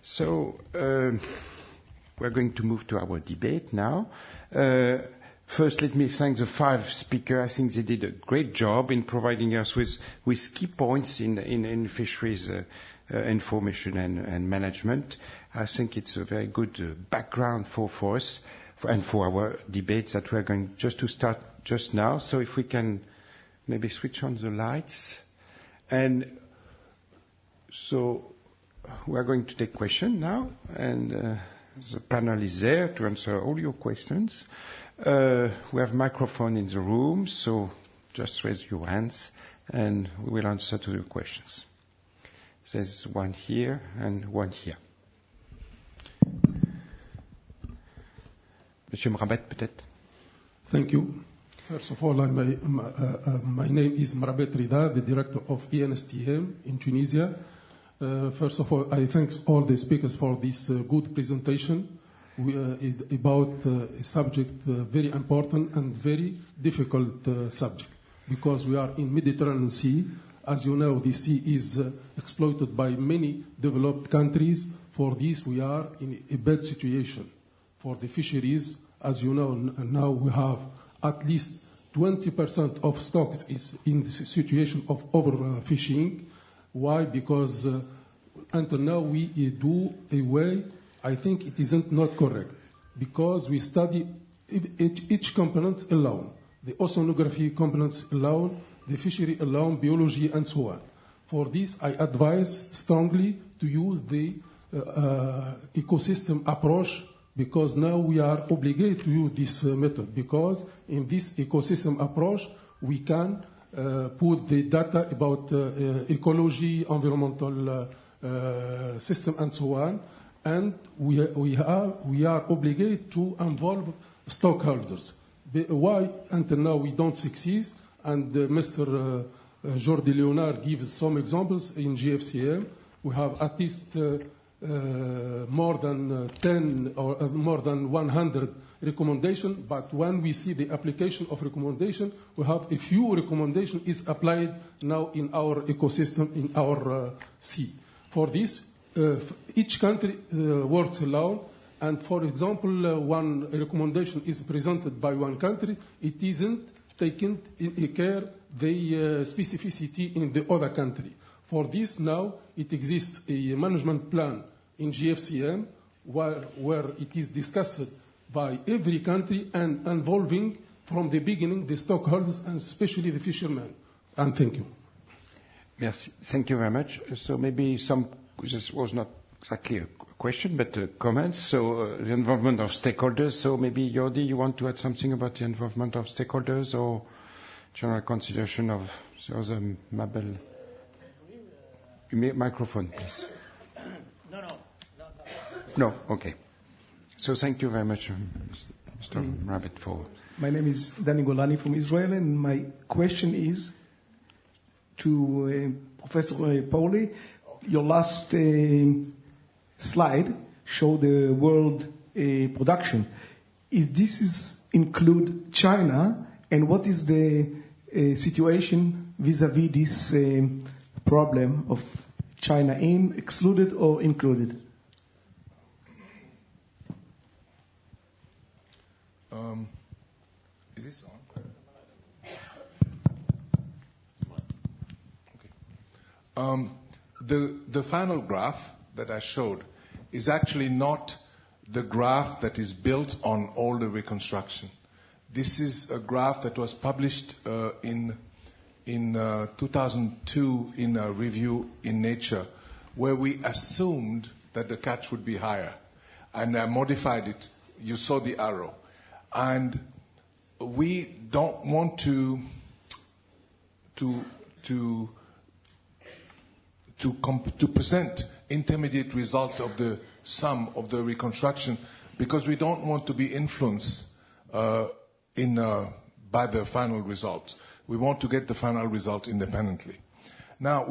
So we're going to move to our debate now. First, let me thank the 5 speakers. I think they did a great job in providing us with key points in fisheries information and management. I think it's a very good background for us and for our debates that we're going just to start just now. So if we can maybe switch on the lights. And so we're going to take questions now, and the panel is there to answer all your questions. We have microphone in the room, so just raise your hands, and we will answer to your questions. There's one here and one here. Monsieur Mrabet, peut-être. Thank you. First of all, my name is Mrabet Rida, the director of ENSTM in Tunisia. First of all, I thank all the speakers for this good presentation about a subject very important and very difficult subject, because we are in Mediterranean Sea. As you know, the sea is exploited by many developed countries. For this, we are in a bad situation. For the fisheries, as you know, now we have at least 20% of stocks is in the situation of overfishing. Why? Because until now we do a way, I think it isn't not correct, because we study each component alone, the oceanography components alone, the fishery alone, biology, and so on. For this, I advise strongly to use the ecosystem approach, because now we are obligated to use this method, because in this ecosystem approach, we can put the data about ecology, environmental system, and so on, and we are obligated to involve stockholders. Why until now we don't succeed? And Mr. Jordi Leonard gives some examples in GFCM. We have at least more than 10 or more than 100 recommendations, but when we see the application of recommendation, we have a few recommendations is applied now in our ecosystem, in our sea. For this, each country works alone, and for example, one recommendation is presented by one country, it isn't taken in care the specificity in the other country. For this now, it exists a management plan in GFCM where it is discussed by every country and involving from the beginning the stockholders and especially the fishermen. And thank you. Merci. Thank you very much. So maybe this was not exactly a question, but comments. So the involvement of stakeholders. So maybe Jordi, you want to add something about the involvement of stakeholders or general consideration of the other Mabel? Microphone, please. No, okay. So thank you very much, Mr. Rabbit, for... My name is Danny Golani from Israel, and my question is to Professor Pauli. Your last slide showed the world production. Is include China, and what is the situation vis-à-vis this problem of China excluded or included? Is this on? Okay. The final graph that I showed is actually not the graph that is built on all the reconstruction. This is a graph that was published in 2002 in a review in Nature, where we assumed that the catch would be higher, and I modified it. You saw the arrow. And we don't want to present intermediate result of the sum of the reconstruction, because we don't want to be influenced by the final result. We want to get the final result independently. Now,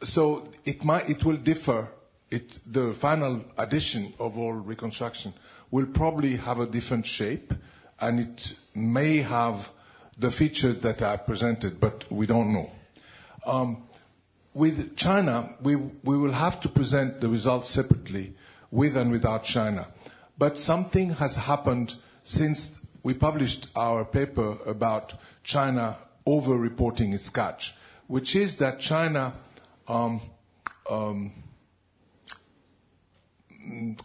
so it will differ. The final addition of all reconstruction will probably have a different shape, and it may have the features that I presented, but we don't know. with China, we will have to present the results separately, with and without China. But something has happened since we published our paper about China over-reporting its catch, which is that China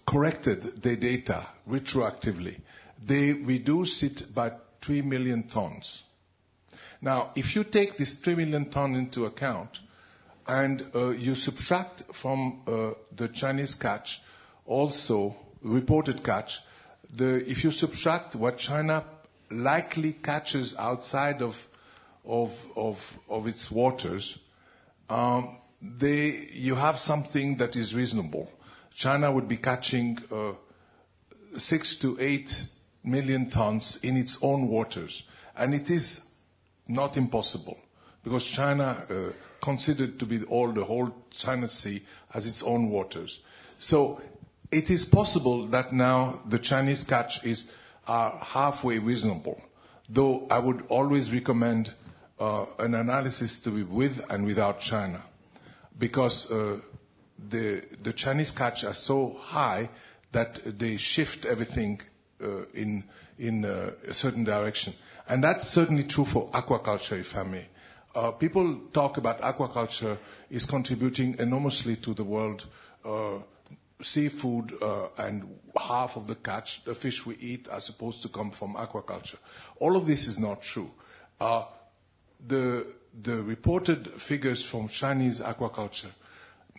corrected their data retroactively. They reduced it by 3 million tons. Now, if you take this 3 million ton into account and you subtract from the Chinese catch also reported catch, if you subtract what China likely catches outside of its waters, you have something that is reasonable. China would be catching 6 to 8 million tons in its own waters. And it is not impossible, because China considered to be the whole China Sea as its own waters. So it is possible that now the Chinese catch are halfway reasonable, though I would always recommend an analysis to be with and without China, because the Chinese catch are so high that they shift everything in a certain direction. And that's certainly true for aquaculture, if I may. People talk about aquaculture is contributing enormously to the world seafood, and half of the catch, the fish we eat, are supposed to come from aquaculture. All of this is not true. The reported figures from Chinese aquaculture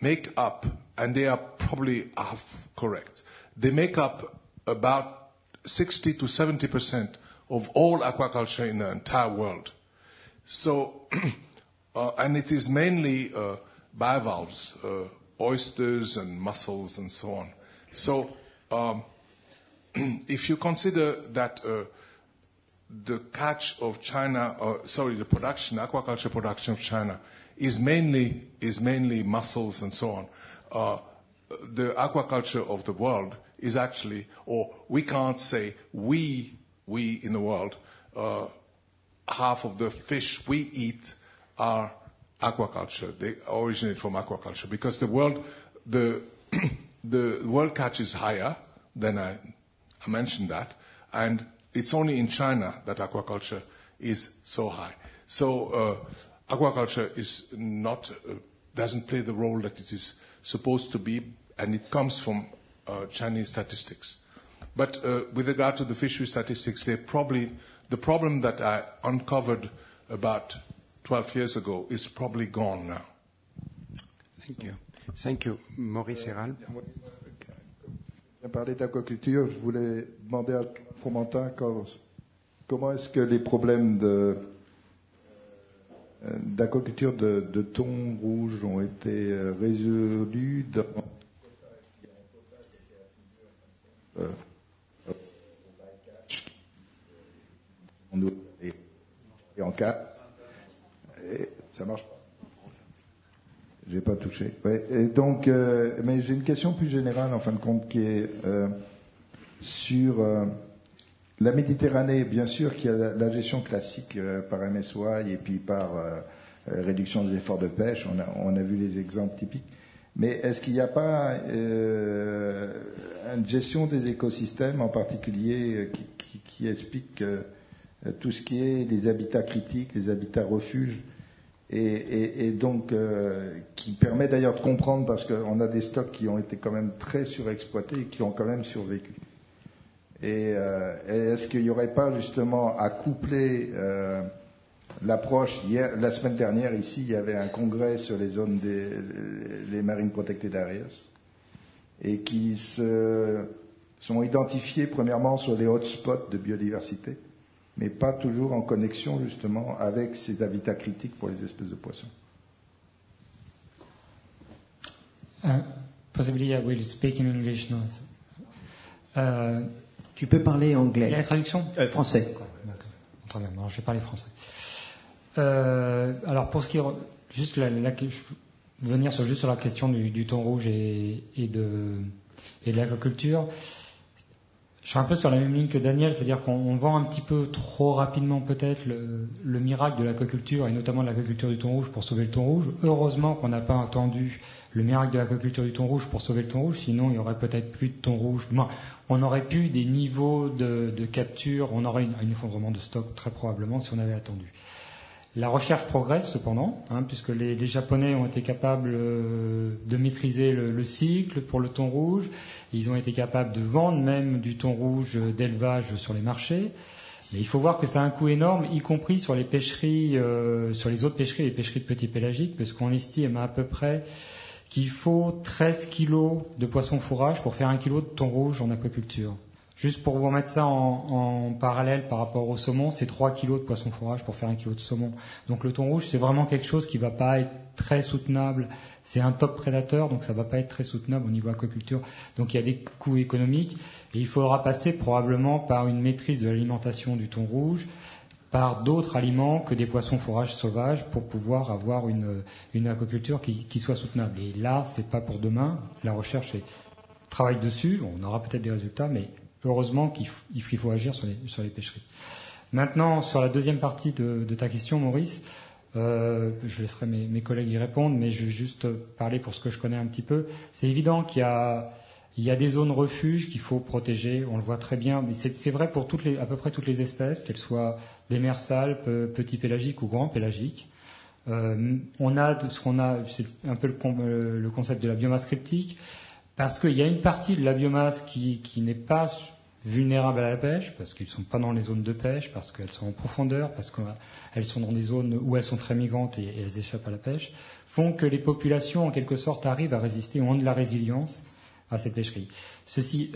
make up, and they are probably half correct, they make up about 60 to 70% of all aquaculture in the entire world. So, and it is mainly bivalves, oysters and mussels and so on. So, if you consider that the catch of China, the production, aquaculture production of China is mainly mussels and so on, the aquaculture of the world is actually, or we can't say we in the world, half of the fish we eat are aquaculture. They originate from aquaculture, because the world catch is higher than I mentioned that, and it's only in China that aquaculture is so high. So aquaculture is not doesn't play the role that it is supposed to be, and it comes from Chinese statistics. But with regard to the fishery statistics, the problem that I uncovered about 12 years ago is probably gone now. Thank you. Thank you. Maurice Herral. On parlait d'aquaculture, je voulais demander à Fromentin comment est-ce que les problèmes d'aquaculture de thon rouge ont été résolus dans et en cas, ça marche pas. J'ai pas touché. Ouais, et donc, mais j'ai une question plus générale en fin de compte qui est sur la Méditerranée. Bien sûr qu'il y a la gestion classique par MSY et puis par réduction des efforts de pêche. On a vu les exemples typiques. Mais est-ce qu'il n'y a pas une gestion des écosystèmes en particulier qui explique tout ce qui est les habitats critiques, les habitats refuges, et donc qui permet d'ailleurs de comprendre, parce qu'on a des stocks qui ont été quand même très surexploités et qui ont quand même survécu. Et est-ce qu'il n'y aurait pas justement à coupler l'approche? La semaine dernière, ici, il y avait un congrès sur les zones les marines protected areas, et qui sont identifiés premièrement sur les hotspots de biodiversité, mais pas toujours en connexion justement avec ces habitats critiques pour les espèces de poissons. Possibly I will speak in English now. Tu peux parler anglais. Il y a la traduction Français. D'accord. Très bien, alors je vais parler français. Alors pour ce qui est juste venir juste sur la question du thon rouge et de l'aquaculture, Je suis un peu sur la même ligne que Daniel, c'est-à-dire qu'on vend un petit peu trop rapidement peut-être le miracle de l'aquaculture, et notamment de l'aquaculture du thon rouge pour sauver le thon rouge. Heureusement qu'on n'a pas attendu le miracle de l'aquaculture du thon rouge pour sauver le thon rouge, sinon il y aurait peut-être plus de thon rouge. On aurait pu des niveaux de capture, on aurait un effondrement de stock très probablement si on avait attendu. La recherche progresse cependant, puisque les Japonais ont été capables de maîtriser le cycle pour le thon rouge. Ils ont été capables de vendre même du thon rouge d'élevage sur les marchés. Mais il faut voir que ça a un coût énorme, y compris sur les pêcheries, sur les autres pêcheries, les pêcheries de petits pélagiques, parce qu'on estime à peu près qu'il faut 13 kilos de poisson fourrage pour faire 1 kilo de thon rouge en aquaculture. Juste pour vous remettre ça en parallèle par rapport au saumon, c'est 3 kilos de poisson fourrage pour faire 1 kilo de saumon. Donc le thon rouge, c'est vraiment quelque chose qui va pas être très soutenable. C'est un top prédateur, donc ça va pas être très soutenable au niveau aquaculture. Donc il y a des coûts économiques et il faudra passer probablement par une maîtrise de l'alimentation du thon rouge, par d'autres aliments que des poissons fourrages sauvages pour pouvoir avoir une aquaculture qui soit soutenable. Et là, c'est pas pour demain. La recherche travaille dessus. On aura peut-être des résultats, mais heureusement qu'il faut agir sur les pêcheries. Maintenant, sur la deuxième partie de ta question, Maurice, je laisserai mes collègues y répondre, mais je vais juste parler pour ce que je connais un petit peu. C'est évident qu'il y a des zones refuges qu'il faut protéger, on le voit très bien, mais c'est vrai pour à peu près toutes les espèces, qu'elles soient démersales, petits pélagiques ou grands pélagiques. On a c'est un peu le concept de la biomasse cryptique, parce qu'il y a une partie de la biomasse qui n'est pas vulnérables à la pêche, parce qu'ils ne sont pas dans les zones de pêche, parce qu'elles sont en profondeur, parce qu'elles sont dans des zones où elles sont très migrantes et elles échappent à la pêche, font que les populations, en quelque sorte, arrivent à résister, ont de la résilience à ces pêcheries. Ceci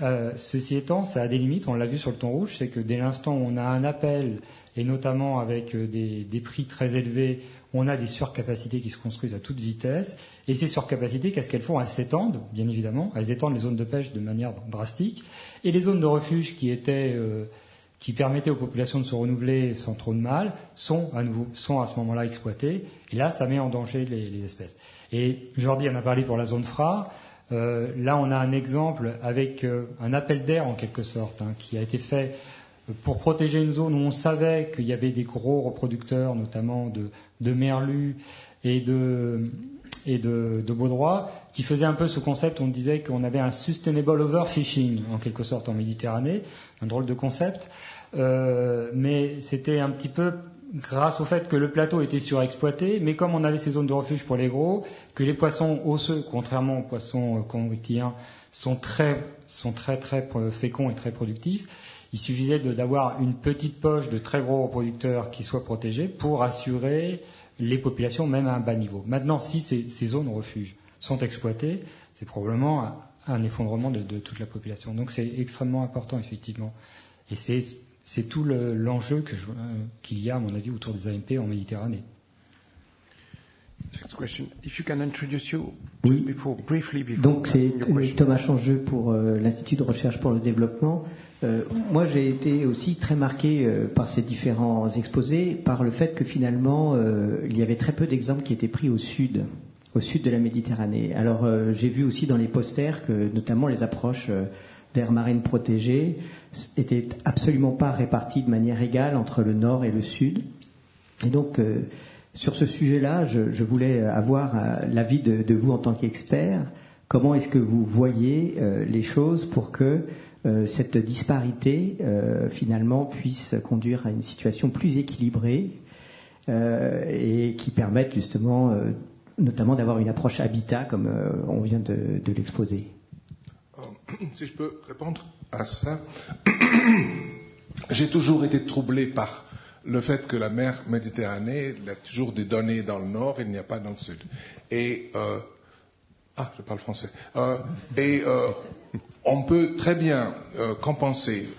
étant, ça a des limites, on l'a vu sur le thon rouge, c'est que dès l'instant où on a un appel, et notamment avec des prix très élevés, on a des surcapacités qui se construisent à toute vitesse, et ces surcapacités, qu'est-ce qu'elles font? Elles s'étendent, bien évidemment, elles étendent les zones de pêche de manière drastique, et les zones de refuge qui permettaient aux populations de se renouveler sans trop de mal, sont à ce moment-là exploitées, et là, ça met en danger les espèces. Et Jordi en a parlé pour la zone FRA. Là, on a un exemple avec un appel d'air, en quelque sorte, qui a été fait pour protéger une zone où on savait qu'il y avait des gros reproducteurs, notamment de merlus et de baudroie, qui faisaient un peu ce concept, on disait qu'on avait un sustainable overfishing, en quelque sorte, en Méditerranée, un drôle de concept, mais c'était un petit peu grâce au fait que le plateau était surexploité, mais comme on avait ces zones de refuge pour les gros, que les poissons osseux, contrairement aux poissons convictiens, sont très féconds et très productifs, il suffisait d'avoir une petite poche de très gros reproducteurs qui soient protégés pour assurer les populations, même à un bas niveau. Maintenant, si ces zones refuges sont exploitées, c'est probablement un effondrement de toute la population. Donc c'est extrêmement important, effectivement. Et c'est tout l'enjeu qu'il y a, à mon avis, autour des AMP en Méditerranée. Next question. If you can introduce you briefly before. Donc c'est Thomas Changeux pour l'Institut de recherche pour le développement. Moi, j'ai été aussi très marqué par ces différents exposés, par le fait que finalement, il y avait très peu d'exemples qui étaient pris au sud de la Méditerranée. Alors, j'ai vu aussi dans les posters que, notamment, les approches d'aires marines protégées étaient absolument pas réparties de manière égale entre le nord et le sud. Et donc, sur ce sujet-là, je voulais avoir l'avis de vous en tant qu'expert. Comment est-ce que vous voyez les choses pour que cette disparité finalement puisse conduire à une situation plus équilibrée et qui permette justement notamment d'avoir une approche habitat comme on vient de l'exposer. Si je peux répondre à ça, j'ai toujours été troublé par le fait que la mer Méditerranée, il y a toujours des données dans le nord, il n'y a pas dans le sud. Et je parle français. On peut très bien compenser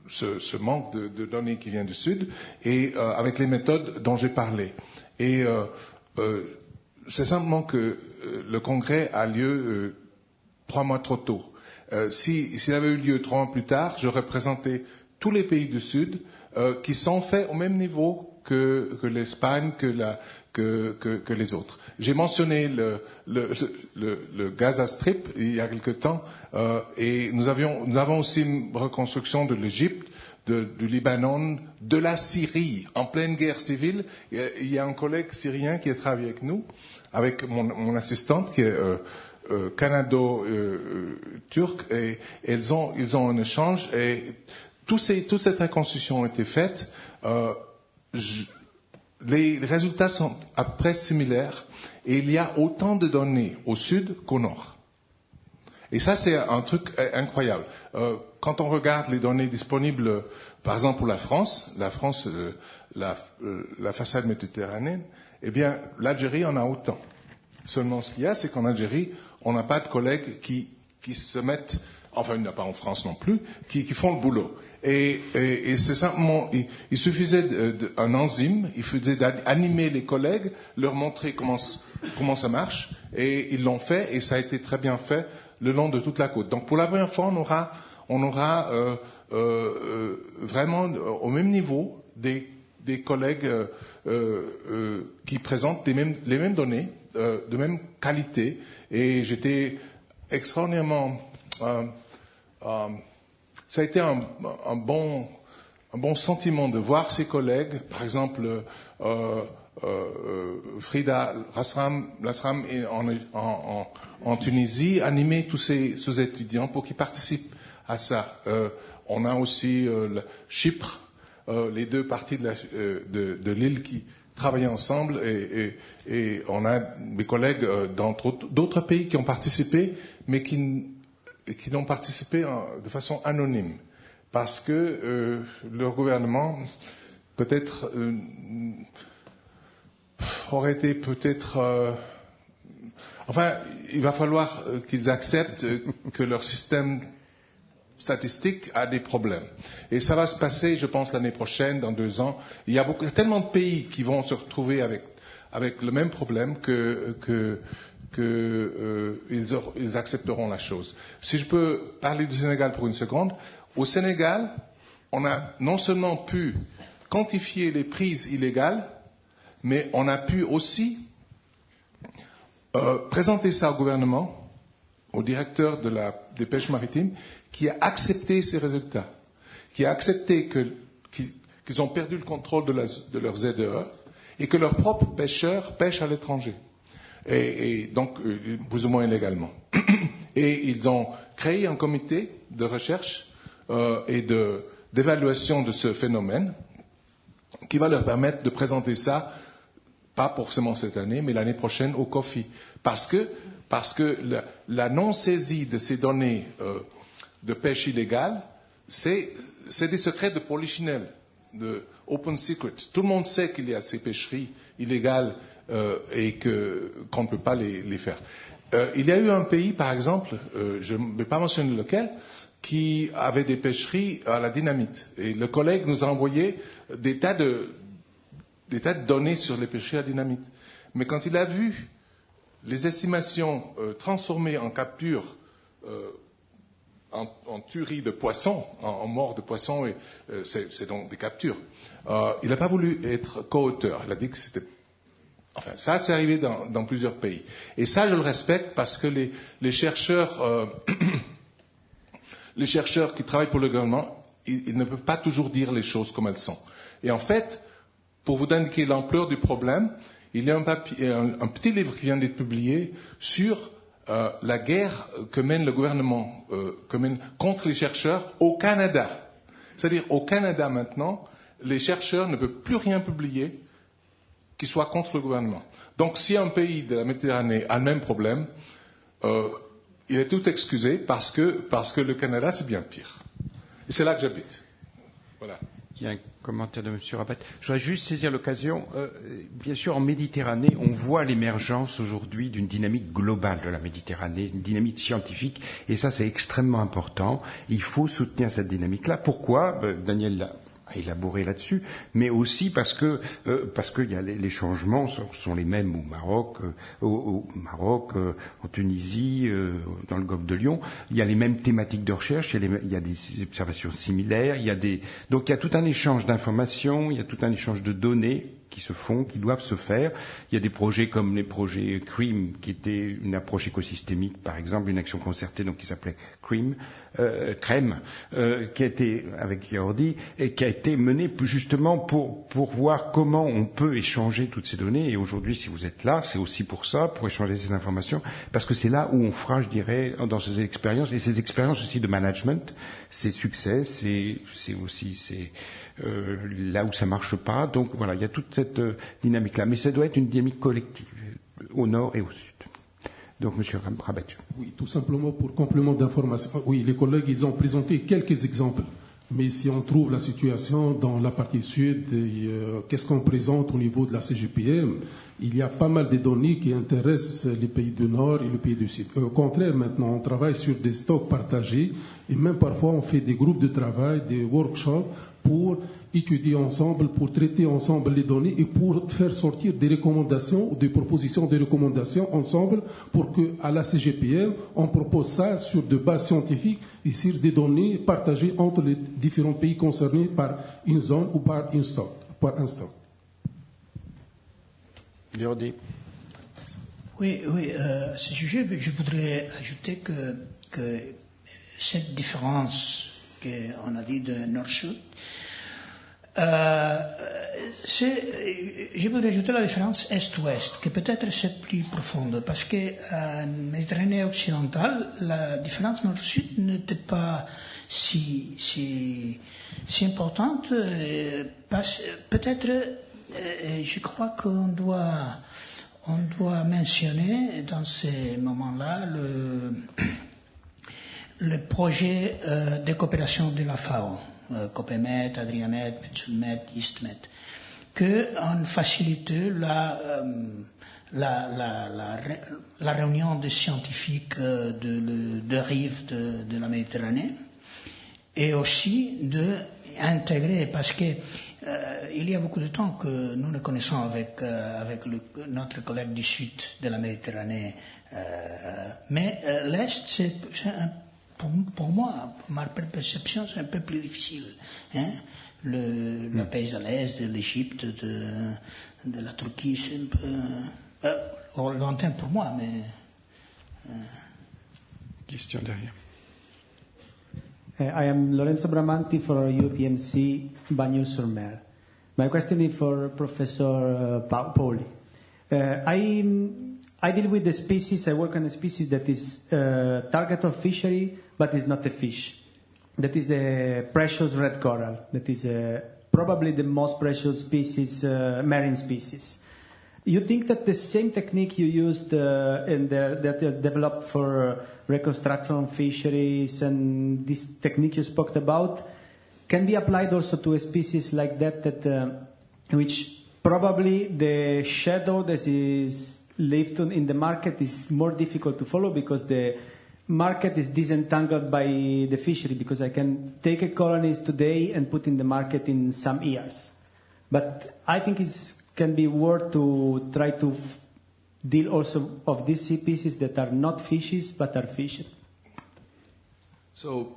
ce manque de données qui vient du Sud et avec les méthodes dont j'ai parlé. Et c'est simplement que le congrès a lieu 3 mois trop tôt. S'il avait eu lieu 3 mois plus tard, j'aurais présenté tous les pays du Sud qui sont faits au même niveau que l'Espagne, que les autres. J'ai mentionné le Gaza Strip il y a quelque temps, et nous avons aussi une reconstruction de l'Égypte, du Libanon, de la Syrie, en pleine guerre civile. Il y a un collègue syrien qui a travaillé avec nous, avec mon assistante qui est canado-turque, et ils ont un échange, et toute cette reconstruction a été faite. Les résultats sont à peu près similaires, et il y a autant de données au sud qu'au nord. Et ça, c'est un truc incroyable. Quand on regarde les données disponibles, par exemple pour la France, la façade méditerranéenne, eh bien, l'Algérie en a autant. Seulement, ce qu'il y a, c'est qu'en Algérie, on n'a pas de collègues qui se mettent, enfin, il n'y en a pas en France non plus, qui font le boulot. Et c'est simplement, il suffisait d'un enzyme, il suffisait d'animer les collègues, leur montrer comment ça marche, et ils l'ont fait, et ça a été très bien fait le long de toute la côte. Donc pour la première fois, on aura vraiment au même niveau des collègues qui présentent les mêmes données, de même qualité, et j'étais extraordinairement ça a été un bon sentiment de voir ses collègues, par exemple Frida Lasram en Tunisie, animer tous ces étudiants pour qu'ils participent à ça. On a aussi Chypre, les deux parties de l'île qui travaillent ensemble, et on a des collègues dans d'autres pays qui ont participé, mais qui n'ont participé de façon anonyme, parce que leur gouvernement peut-être aurait été enfin, il va falloir qu'ils acceptent que leur système statistique a des problèmes. Et ça va se passer, je pense, l'année prochaine, dans 2 ans. Il y a tellement de pays qui vont se retrouver avec le même problème qu'ils accepteront la chose. Si je peux parler du Sénégal pour une seconde, au Sénégal, on a non seulement pu quantifier les prises illégales, mais on a pu aussi présenter ça au gouvernement, au directeur des pêches maritimes, qui a accepté ces résultats, qui a accepté qu'ils ont perdu le contrôle de leurs ZEE et que leurs propres pêcheurs pêchent à l'étranger. Et donc, plus ou moins illégalement. Et ils ont créé un comité de recherche et d'évaluation de ce phénomène qui va leur permettre de présenter ça, pas forcément cette année, mais l'année prochaine au COFI. Parce que la non-saisie de ces données de pêche illégale, c'est des secrets de polichinelle, de open secret. Tout le monde sait qu'il y a ces pêcheries illégales et qu'on ne peut pas les faire. Il y a eu un pays, par exemple, je ne vais pas mentionner lequel, qui avait des pêcheries à la dynamite. Et le collègue nous a envoyé des tas de données sur les pêcheries à dynamite. Mais quand il a vu les estimations transformées en capture, en tuerie de poissons, en mort de poissons, et c'est donc des captures, il n'a pas voulu être co-auteur. Il a dit que c'était... Enfin, ça, c'est arrivé dans plusieurs pays. Et ça, je le respecte parce que les chercheurs qui travaillent pour le gouvernement, ils ne peuvent pas toujours dire les choses comme elles sont. Et en fait, pour vous indiquer l'ampleur du problème, il y a un petit livre qui vient d'être publié sur la guerre que mène le gouvernement contre les chercheurs au Canada. C'est-à-dire, au Canada maintenant, les chercheurs ne peuvent plus rien publier qui soit contre le gouvernement. Donc, si un pays de la Méditerranée a le même problème, il est tout excusé parce que le Canada, c'est bien pire. Et c'est là que j'habite. Voilà. Il y a un commentaire de M. Rabat. Je voudrais juste saisir l'occasion. Bien sûr, en Méditerranée, on voit l'émergence aujourd'hui d'une dynamique globale de la Méditerranée, une dynamique scientifique, et ça, c'est extrêmement important. Il faut soutenir cette dynamique-là. Pourquoi ? Daniel l'a élaborer là-dessus, mais aussi parce que il y a les changements sont les mêmes au Maroc, en Tunisie, dans le golfe de Lion. Il y a les mêmes thématiques de recherche, il y a des observations similaires, donc il y a tout un échange d'informations, il y a tout un échange de données qui doivent se faire. Il y a des projets comme les projets CREAM, qui était une approche écosystémique, par exemple, une action concertée, donc qui s'appelait CREAM, qui a été, avec Jordi, et qui a été menée justement pour voir comment on peut échanger toutes ces données. Et aujourd'hui, si vous êtes là, c'est aussi pour ça, pour échanger ces informations, parce que c'est là où on fera, je dirais, dans ces expériences, et ces expériences aussi de management, ces succès, c'est là où ça marche pas. Donc voilà, il y a toute cette dynamique-là. Mais ça doit être une dynamique collective, au nord et au sud. Donc, Monsieur Rabattu. Oui, tout simplement pour complément d'information. Oui, les collègues, ils ont présenté quelques exemples. Mais si on trouve la situation dans la partie sud, qu'est-ce qu'on présente au niveau de la CGPM? Il y a pas mal de données qui intéressent les pays du Nord et les pays du Sud. Au contraire, maintenant, on travaille sur des stocks partagés et même parfois on fait des groupes de travail, des workshops pour étudier ensemble, pour traiter ensemble les données et pour faire sortir des recommandations ou des propositions de recommandations ensemble pour qu'à la CGPM, on propose ça sur de bases scientifiques et sur des données partagées entre les différents pays concernés par une zone ou par un stock. Jordi. Oui, à ce sujet, je voudrais ajouter que cette différence qu'on a dit de Nord-Sud, je voudrais ajouter la différence Est-Ouest, qui peut-être c'est plus profonde, parce que en Méditerranée occidentale, la différence Nord-Sud n'était pas si importante. Peut-être, je crois qu'on doit mentionner dans ces moments-là le projet de coopération de la FAO, COPEMED, ADRIAMED, MEDSUDMED, EastMed, qu'on facilite la réunion des scientifiques de rives de la Méditerranée et aussi d'intégrer, parce que il y a beaucoup de temps que nous nous connaissons avec notre collègue du sud de la Méditerranée, mais l'Est, c'est pour moi, ma perception, c'est un peu plus difficile. Hein? Le pays de l'Est, de l'Égypte, de la Turquie, c'est un peu lointain pour moi, mais... Question derrière. I am Lorenzo Bramanti for UPMC Bagnols-sur-Mer. My question is for Professor Pauli. I deal with the species, I work on a species that is target of fishery, but is not a fish. That is the precious red coral. That is probably the most precious species, marine species. You think that the same technique you used that you developed for reconstruction of fisheries and this technique you spoke about can be applied also to a species like that which probably the shadow that is left in the market is more difficult to follow because the market is disentangled by the fishery, because I can take a colony today and put in the market in some years. But I think it can be worth to try to deal also of these species that are not fishes but are fished. So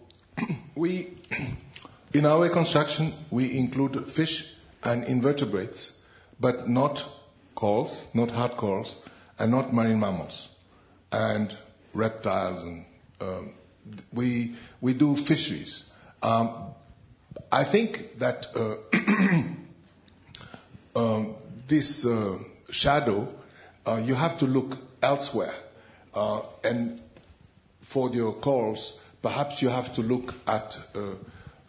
in our reconstruction, we include fish and invertebrates, but not corals, not hard corals, and not marine mammals, and reptiles, and we do fisheries. I think that this shadow, you have to look elsewhere, and for your corals, perhaps you have to look at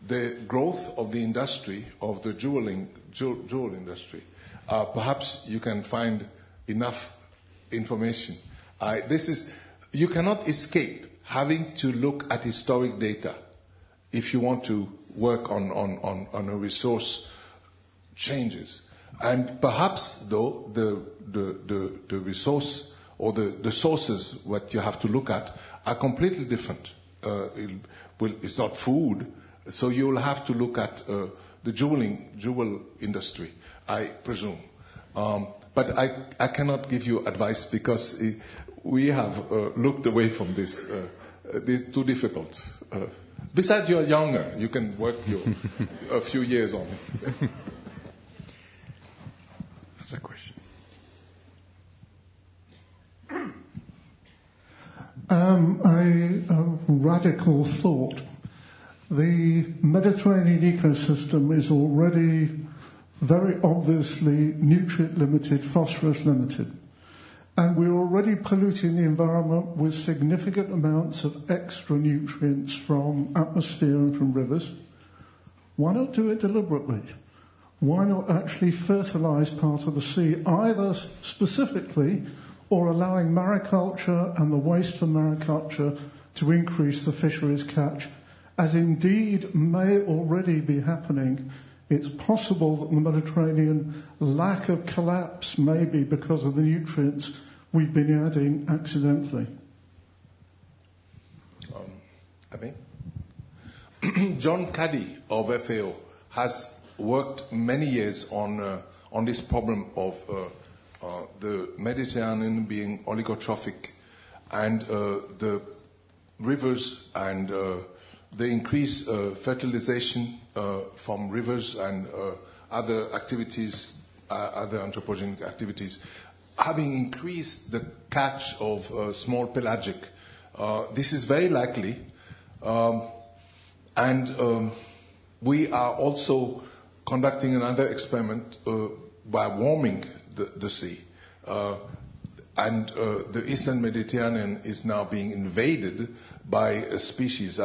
the growth of the industry, of the jewel industry. Perhaps you can find enough information. You cannot escape having to look at historic data if you want to work on a resource changes. And perhaps, though, the resource or the sources what you have to look at are completely different. It's not food, so you'll have to look at the jewel industry, I presume. But I cannot give you advice because we have looked away from this. It's too difficult. Besides, you're younger. You can work a few years on it. That's a question. A radical thought. The Mediterranean ecosystem is already very obviously nutrient limited, phosphorus limited. And we're already polluting the environment with significant amounts of extra nutrients from atmosphere and from rivers. Why not do it deliberately? Why not actually fertilize part of the sea, either specifically or allowing mariculture and the waste from mariculture to increase the fisheries catch, as indeed may already be happening? It's possible that the Mediterranean lack of collapse may be because of the nutrients we've been adding accidentally. John Caddy of FAO has worked many years on this problem of the Mediterranean being oligotrophic and the rivers and the increased fertilization from rivers and other activities, other anthropogenic activities, having increased the catch of small pelagic. This is very likely, and we are also conducting another experiment by warming the sea. And the Eastern Mediterranean is now being invaded by a species.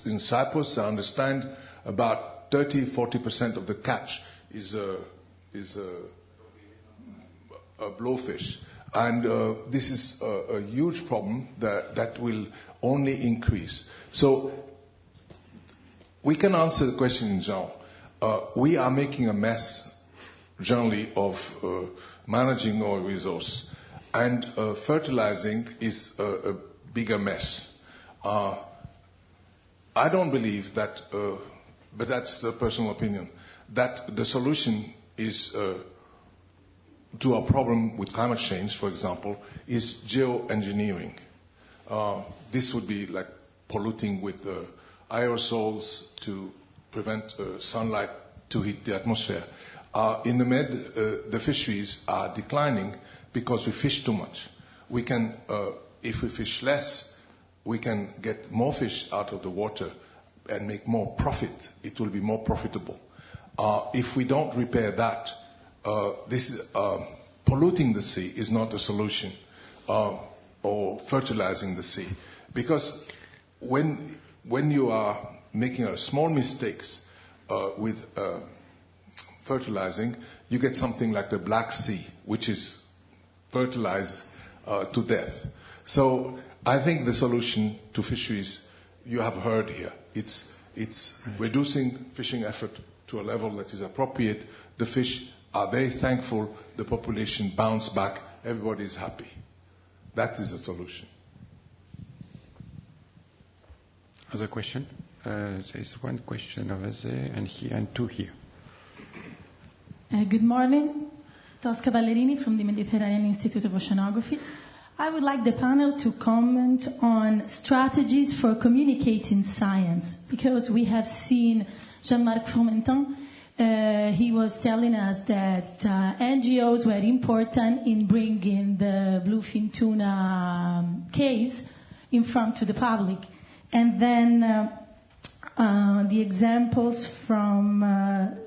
In Cyprus, I understand about 30-40% of the catch is a blowfish. And this is a huge problem that will only increase. So we can answer the question in general. We are making a mess generally of managing our resource, and fertilizing is a bigger mess. I don't believe that, but that's a personal opinion, that the solution is to our problem with climate change, for example, is geoengineering. This would be like polluting with aerosols to prevent sunlight to hit the atmosphere. In the Med, the fisheries are declining because we fish too much. We can, if we fish less, we can get more fish out of the water and make more profit. It will be more profitable. If we don't repair that, polluting the sea is not a solution, or fertilizing the sea. Because when you are making small mistakes with fertilizing, you get something like the Black Sea, which is fertilized to death. So I think the solution to fisheries, you have heard here, it's reducing fishing effort to a level that is appropriate. The fish are very thankful, the population bounce back, everybody is happy. That is the solution. Other question? There's one question over there and here and two here. Good morning. Tosca Ballerini from the Mediterranean Institute of Oceanography. I would like the panel to comment on strategies for communicating science, because we have seen Jean-Marc Fromentin. He was telling us that NGOs were important in bringing the bluefin tuna case in front to the public. And then the examples from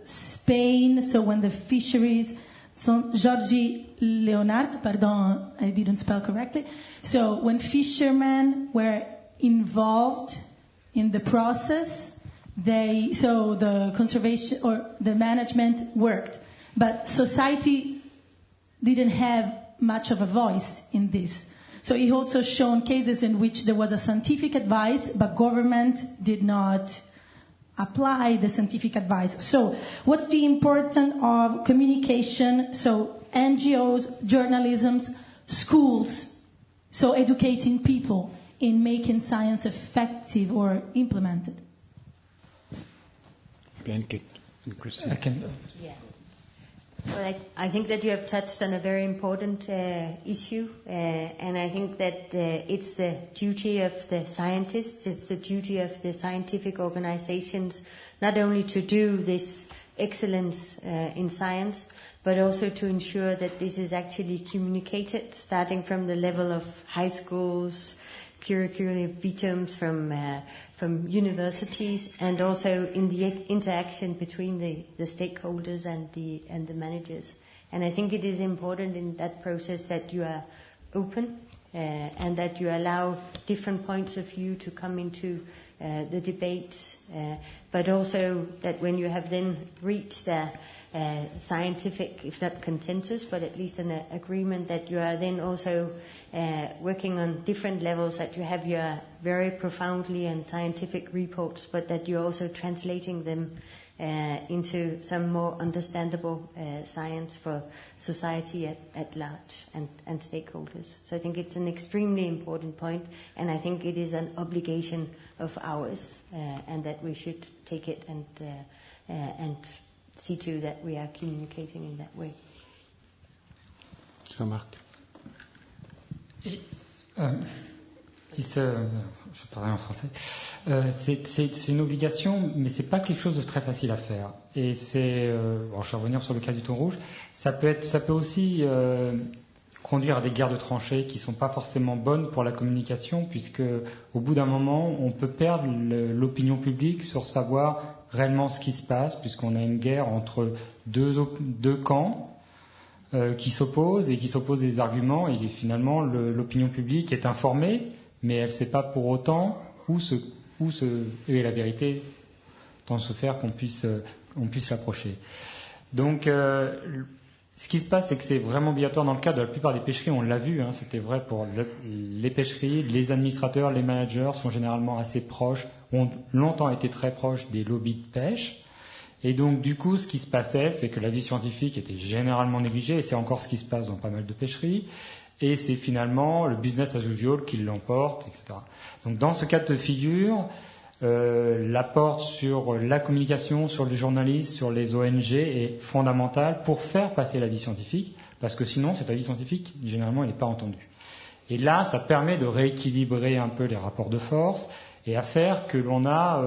Spain, so when the fisheries, so Jorge Leonard, pardon, I didn't spell correctly. So when fishermen were involved in the process, so the conservation or the management worked. But society didn't have much of a voice in this. So he also shown cases in which there was a scientific advice, but government did not apply the scientific advice. So what's the importance of communication? So NGOs, journalism, schools, so educating people in making science effective or implemented. Christine. Yeah. Well, I think that you have touched on a very important issue, and I think that it's the duty of the scientists, it's the duty of the scientific organizations, not only to do this excellence in science, but also to ensure that this is actually communicated, starting from the level of high schools, curriculum vitums from universities, and also in the interaction between the stakeholders and the managers. And I think it is important in that process that you are open and that you allow different points of view to come into the debates, but also that when you have then reached a scientific, if not consensus, but at least an agreement, that you are then also working on different levels, that you have your very profoundly and scientific reports, but that you're also translating them into some more understandable science for society at large and stakeholders. So I think it's an extremely important point, and I think it is an obligation of ours, and that we should take it and see to that we are communicating in that way. Jean-Marc. Je parlerai en français. C'est une obligation, mais c'est pas quelque chose de très facile à faire. Et c'est, bon, je vais revenir sur le cas du thon rouge. Ça peut aussi conduire à des guerres de tranchées qui sont pas forcément bonnes pour la communication, puisque au bout d'un moment, on peut perdre l'opinion publique sur savoir réellement ce qui se passe, puisqu'on a une guerre entre deux camps qui s'opposent et qui s'opposent des arguments, et finalement l'opinion publique est informée, mais elle ne sait pas pour autant où est la vérité, dans ce faire qu'on puisse l'approcher. Donc ce qui se passe, c'est que c'est vraiment obligatoire dans le cadre de la plupart des pêcheries, on l'a vu, c'était vrai pour les pêcheries, les administrateurs, les managers sont généralement assez proches, ont longtemps été très proches des lobbies de pêche. Et donc, du coup, ce qui se passait, c'est que la vie scientifique était généralement négligée, et c'est encore ce qui se passe dans pas mal de pêcheries, et c'est finalement le business as usual qui l'emporte, etc. Donc, dans ce cas de figure, l'apport sur la communication, sur les journalistes, sur les ONG est fondamental pour faire passer la vie scientifique, parce que sinon, cette avis scientifique, généralement, elle n'est pas entendue. Et là, ça permet de rééquilibrer un peu les rapports de force, et à faire que l'on a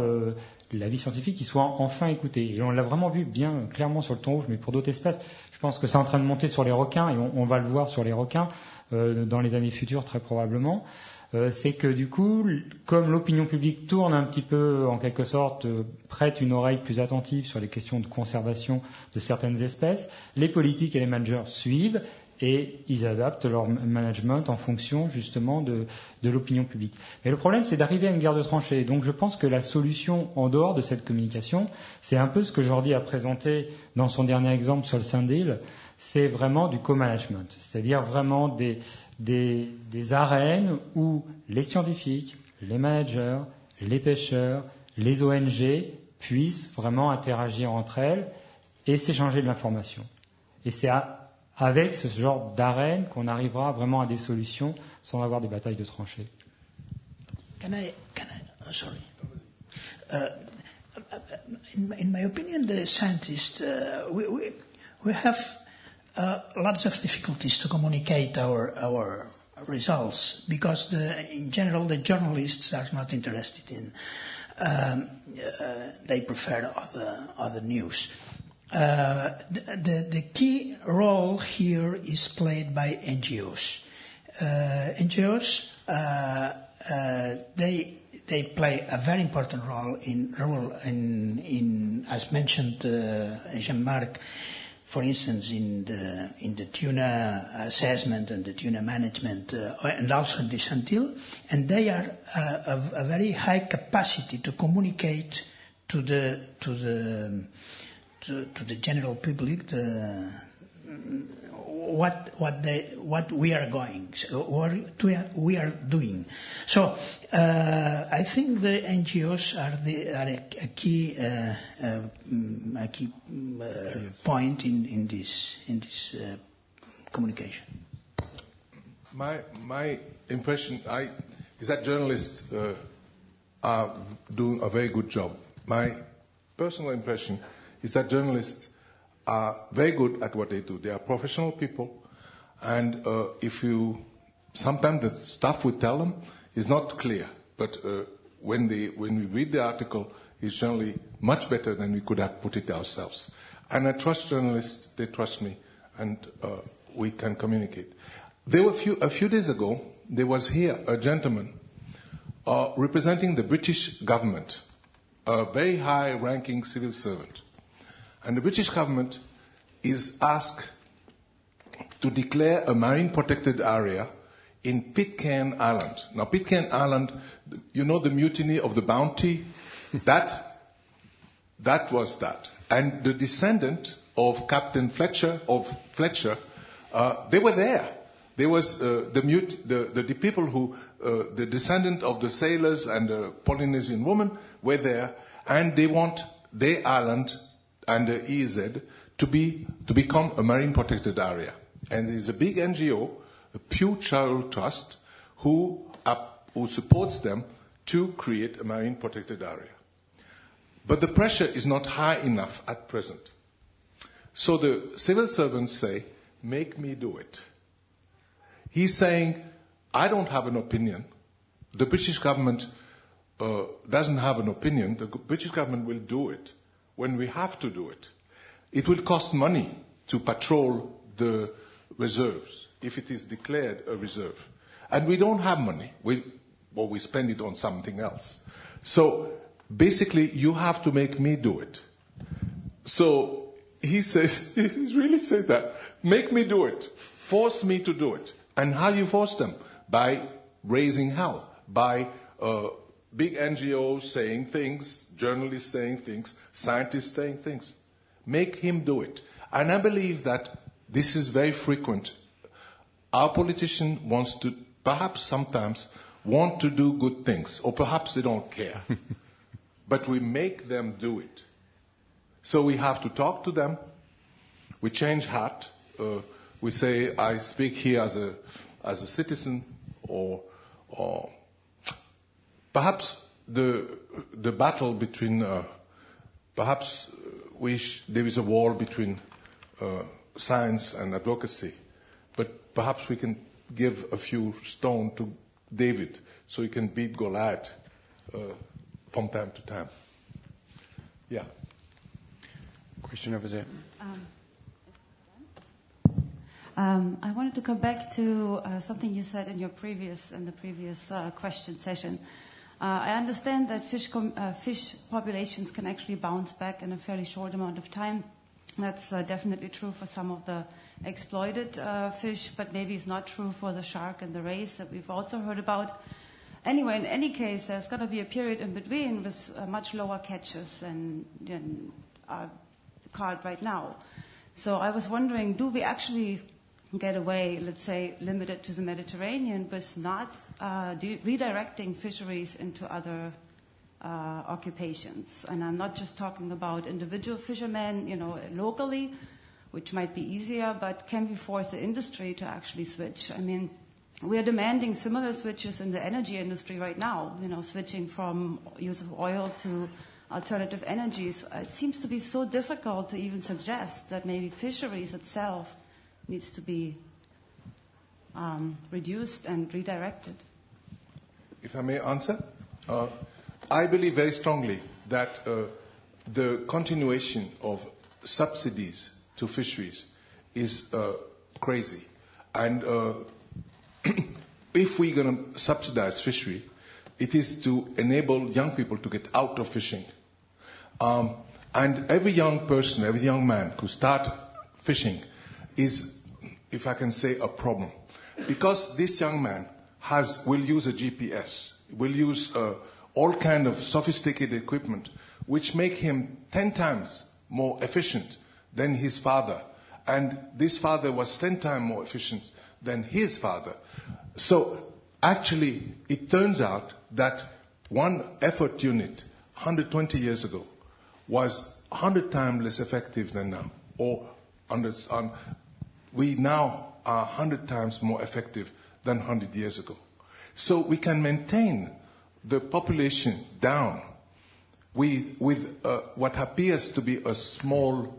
la vie scientifique qui soit enfin écoutée. Et on l'a vraiment vu bien clairement sur le thon rouge, mais pour d'autres espèces, je pense que c'est en train de monter sur les requins, et on va le voir sur les requins dans les années futures très probablement. C'est que du coup, comme l'opinion publique tourne un petit peu, en quelque sorte, prête une oreille plus attentive sur les questions de conservation de certaines espèces, les politiques et les managers suivent, et ils adaptent leur management en fonction justement de l'opinion publique. Mais le problème, c'est d'arriver à une guerre de tranchées. Donc je pense que la solution en dehors de cette communication, c'est un peu ce que Jordi a présenté dans son dernier exemple sur le Saint-Dil, c'est vraiment du co-management, c'est-à-dire vraiment des arènes où les scientifiques, les managers, les pêcheurs, les ONG puissent vraiment interagir entre elles et s'échanger de l'information. Et c'est avec ce genre d'arène qu'on arrivera vraiment à des solutions sans avoir des batailles de tranchées. Sorry. In my opinion, the scientists, we have lots of difficulties to communicate our results because in general the journalists are not interested in. They prefer other news. The key role here is played by NGOs. NGOs they play a very important role in as mentioned Jean-Marc, for instance in the tuna assessment and the tuna management and also in the Saint-Dil, and they are a very high capacity to communicate to the general public what we are we are doing. So I think the NGOs are a key point in this communication. My impression is that journalists are doing a very good job. My personal impression is that journalists are very good at what they do. They are professional people, and sometimes the stuff we tell them is not clear, but when we read the article, it's generally much better than we could have put it ourselves. And I trust journalists, they trust me, and we can communicate. There were a few days ago, there was here a gentleman representing the British government, a very high-ranking civil servant. And the British government is asked to declare a marine protected area in Pitcairn Island. Now, Pitcairn Island, you know the mutiny of the Bounty? That was that. And the descendant of Captain Fletcher, they were there. There was the people who, the descendant of the sailors and the Polynesian woman were there, and they want their island and the EEZ to become a marine protected area. And there's a big NGO, the Pew Charitable Trust, who supports them to create a marine protected area. But the pressure is not high enough at present. So the civil servants say, make me do it. He's saying, I don't have an opinion. The British government doesn't have an opinion. The British government will do it when we have to do it. It will cost money to patrol the reserves if it is declared a reserve. And we don't have money. We spend it on something else. So basically, you have to make me do it. So he says, he's really said that. Make me do it. Force me to do it. And how do you force them? By raising hell. By big NGOs saying things, journalists saying things, scientists saying things. Make him do it. And I believe that this is very frequent. Our politician wants to, perhaps sometimes, want to do good things, or perhaps they don't care. But we make them do it. So we have to talk to them. We change hat. We say, I speak here as a citizen, or perhaps the battle between, perhaps there is a war between science and advocacy, but perhaps we can give a few stones to David so he can beat Goliath from time to time. Yeah. Question over there. I wanted to come back to something you said in the previous question session. I understand that fish populations can actually bounce back in a fairly short amount of time. That's definitely true for some of the exploited fish, but maybe it's not true for the shark and the rays that we've also heard about. Anyway, in any case, there's going to be a period in between with much lower catches than are caught right now. So I was wondering, do we actually get away, let's say, limited to the Mediterranean, with not redirecting fisheries into other occupations? And I'm not just talking about individual fishermen, locally, which might be easier, but can we force the industry to actually switch? I mean, we are demanding similar switches in the energy industry right now, switching from use of oil to alternative energies. It seems to be so difficult to even suggest that maybe fisheries itself needs to be reduced and redirected. If I may answer, I believe very strongly that the continuation of subsidies to fisheries is crazy. And if we're going to subsidize fishery, it is to enable young people to get out of fishing. And every young person, every young man who starts fishing is, if I can say, a problem. Because this young man will use a GPS, will use all kind of sophisticated equipment, which make him 10 times more efficient than his father. And this father was 10 times more efficient than his father. So actually, it turns out that one effort unit 120 years ago was 100 times less effective than now. Or we now are 100 times more effective than 100 years ago. So we can maintain the population down with what appears to be a small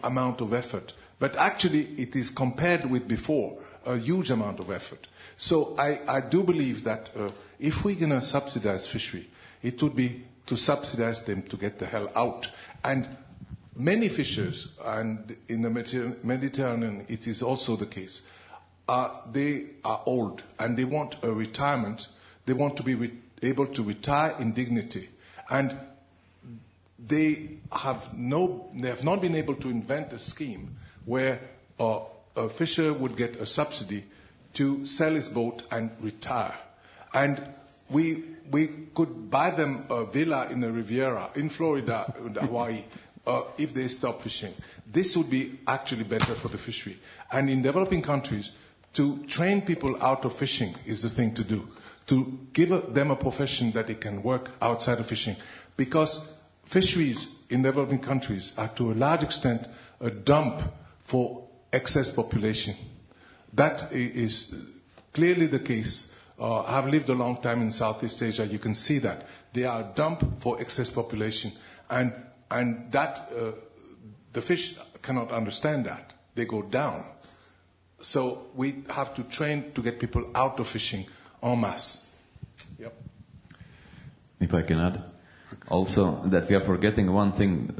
amount of effort. But actually, it is compared with before a huge amount of effort. So I do believe that if we're going to subsidize fishery, it would be to subsidize them to get the hell out. And many fishers, and in the Mediterranean it is also the case, they are old and they want a retirement. They want to be able to retire in dignity. And they have not been able to invent a scheme where a fisher would get a subsidy to sell his boat and retire. And we could buy them a villa in the Riviera, in Florida, in Hawaii, if they stop fishing. This would be actually better for the fishery. And in developing countries, to train people out of fishing is the thing to do. To give them a profession that they can work outside of fishing. Because fisheries in developing countries are to a large extent a dump for excess population. That is clearly the case. I've lived a long time in Southeast Asia. You can see that. They are a dump for excess population. And that the fish cannot understand that. They go down. So we have to train to get people out of fishing en masse. Yep. If I can add. Also, that we are forgetting one thing,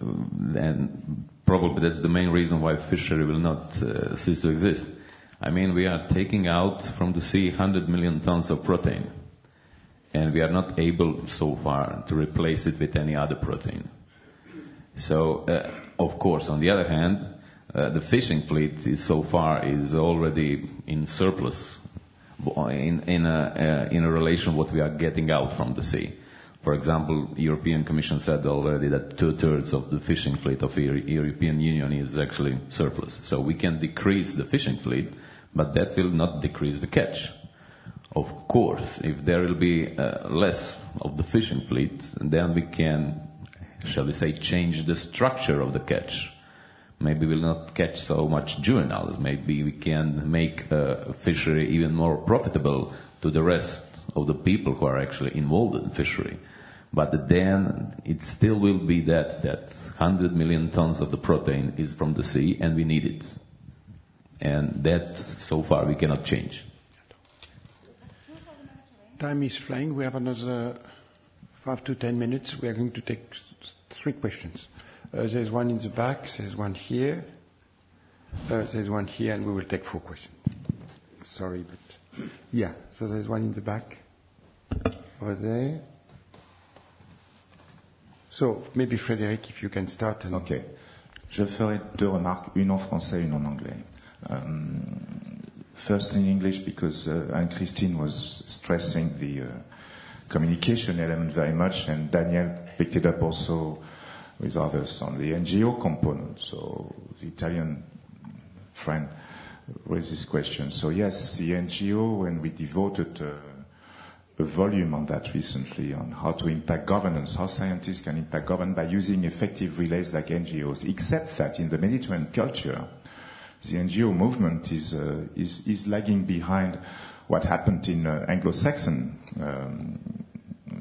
and probably that's the main reason why fishery will not cease to exist. I mean, we are taking out from the sea 100 million tons of protein, and we are not able so far to replace it with any other protein. So, of course, on the other hand, the fishing fleet is already in surplus in a relation what we are getting out from the sea. For example, the European Commission said already that 2/3 of the fishing fleet of the European Union is actually surplus. So we can decrease the fishing fleet, but that will not decrease the catch. Of course, if there will be less of the fishing fleet, then we can, shall we say, change the structure of the catch. Maybe we'll not catch so much juveniles. Maybe we can make fishery even more profitable to the rest of the people who are actually involved in fishery. But then it still will be that 100 million tons of the protein is from the sea and we need it. And that, so far, we cannot change. Time is flying. We have another 5 to 10 minutes. We are going to take 3 questions. There's one in the back, there's one here, there's one here, and we will take 4 questions. Sorry, but yeah, so there's one in the back, over there. So, maybe Frédéric, if you can start. Ok. Je ferai 2 remarques, une en français, une en anglais. First in English, because Anne-Christine was stressing the communication element very much, and Daniel picked it up also with others on the NGO component. So the Italian friend raised this question. So yes, the NGO, when we devoted a volume on that recently, on how to impact governance, how scientists can impact governance by using effective relays like NGOs, except that in the Mediterranean culture, the NGO movement is lagging behind what happened in Anglo-Saxon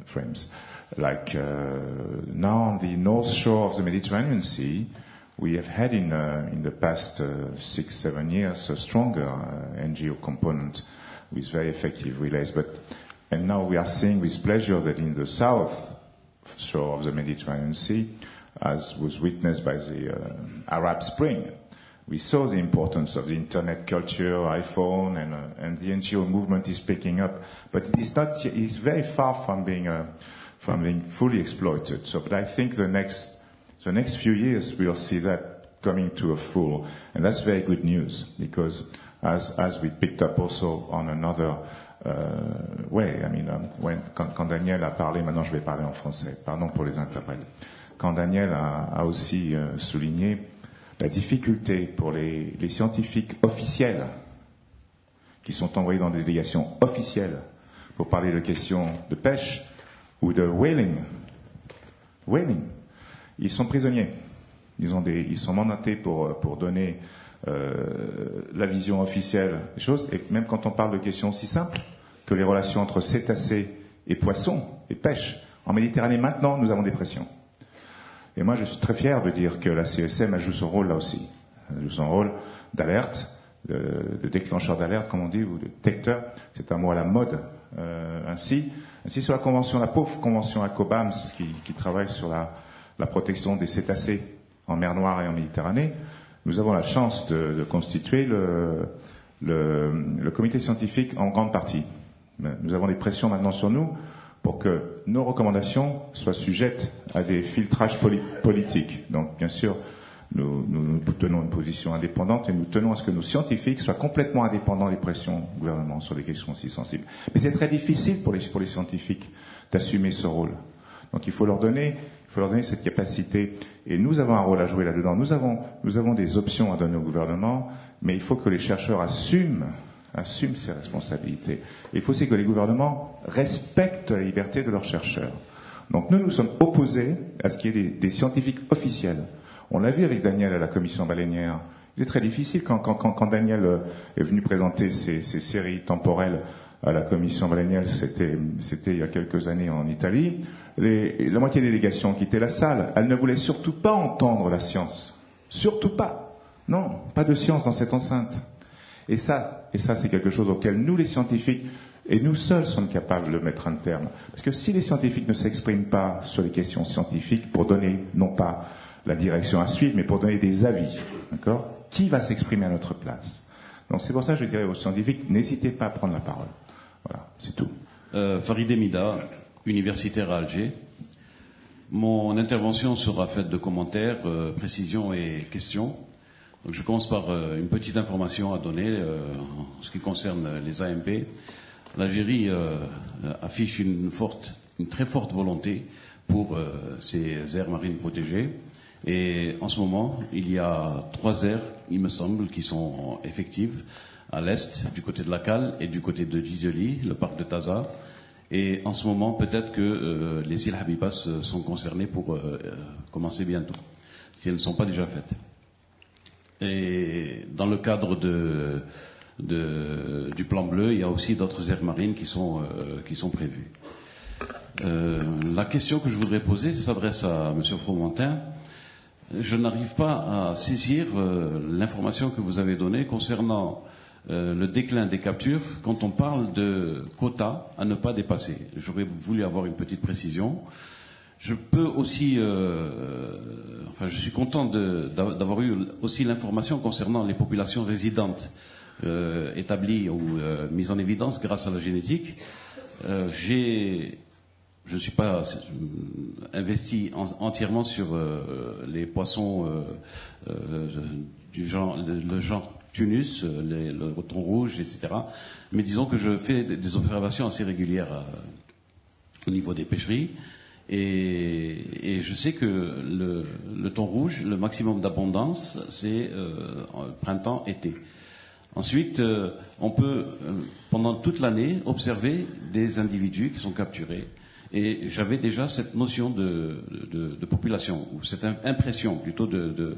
frames. Like now on the north shore of the Mediterranean Sea, we have had in the past 6-7 years a stronger NGO component with very effective relays. And now we are seeing with pleasure that in the south shore of the Mediterranean Sea, as was witnessed by the Arab Spring, we saw the importance of the internet culture, iPhone, and the NGO movement is picking up. But it is not. It's very far from being fully exploited. So, but I think the next few years we'll see that coming to a full, and that's very good news because as we picked up also on another way. I mean, quand Daniel a parlé, maintenant je vais parler en français. Pardon pour les interprètes. Quand Daniel a aussi souligné la difficulté pour les scientifiques officiels qui sont envoyés dans des délégations officielles pour parler de questions de pêche ou de whaling, ils sont prisonniers. Ils sont mandatés pour donner la vision officielle des choses. Et même quand on parle de questions aussi simples que les relations entre cétacés et poissons et pêche, En Méditerranée, maintenant, nous avons des pressions. Et moi, je suis très fier de dire que la CESM joue son rôle là aussi. Elle joue son rôle d'alerte, de déclencheur d'alerte, comme on dit, ou de détecteur. C'est un mot à la mode. Ainsi sur la convention, la pauvre convention ACOBAMS, qui travaille sur la protection des cétacés en mer Noire et en Méditerranée, nous avons la chance de constituer le comité scientifique en grande partie. Nous avons des pressions maintenant sur nous pour que nos recommandations soient sujettes à des filtrages politiques. Donc, bien sûr, nous tenons une position indépendante et nous tenons à ce que nos scientifiques soient complètement indépendants des pressions du gouvernement sur des questions aussi sensibles. Mais c'est très difficile pour les scientifiques d'assumer ce rôle. Donc, il faut leur donner cette capacité. Et nous avons un rôle à jouer là-dedans. Nous avons des options à donner au gouvernement, mais il faut que les chercheurs assument ces responsabilités. Et il faut aussi que les gouvernements respectent la liberté de leurs chercheurs. Donc nous sommes opposés à ce qu'il y ait des scientifiques officiels. On l'a vu avec Daniel à la commission baleinière. Il est très difficile quand Daniel est venu présenter ces séries temporelles à la commission baleinière, c'était il y a quelques années en Italie. La moitié des délégations quittaient la salle. Elles ne voulaient surtout pas entendre la science. Surtout pas. Non, pas de science dans cette enceinte. Et ça, c'est quelque chose auquel nous, les scientifiques, et nous seuls sommes capables de mettre un terme. Parce que si les scientifiques ne s'expriment pas sur les questions scientifiques pour donner, non pas la direction à suivre, mais pour donner des avis, d'accord ? Qui va s'exprimer à notre place ? Donc c'est pour ça que je dirais aux scientifiques, n'hésitez pas à prendre la parole. Voilà, c'est tout. Farid Emida, universitaire à Alger. Mon intervention sera faite de commentaires, précisions et questions. Donc je commence par une petite information à donner en ce qui concerne les AMP. L'Algérie affiche une très forte volonté pour ces aires marines protégées. Et en ce moment, il y a 3 aires, il me semble, qui sont effectives à l'est, du côté de la Cale et du côté de Djidjeli, le parc de Taza. Et en ce moment, peut-être que les îles Habibas sont concernées pour commencer bientôt, si elles ne sont pas déjà faites. Et dans le cadre du plan bleu, il y a aussi d'autres aires marines qui sont prévues. La question que je voudrais poser s'adresse à M. Fromentin. Je n'arrive pas à saisir l'information que vous avez donnée concernant le déclin des captures quand on parle de quotas à ne pas dépasser. J'aurais voulu avoir une petite précision. Je peux aussi, je suis content d'avoir eu aussi l'information concernant les populations résidentes établies ou mises en évidence grâce à la génétique. Je ne suis pas investi entièrement sur les poissons le genre Tunus, le thon rouge, etc. Mais disons que je fais des observations assez régulières au niveau des pêcheries. Et je sais que le thon rouge, le maximum d'abondance, c'est printemps-été. Ensuite, on peut, pendant toute l'année, observer des individus qui sont capturés. Et j'avais déjà cette notion de population, ou cette impression plutôt de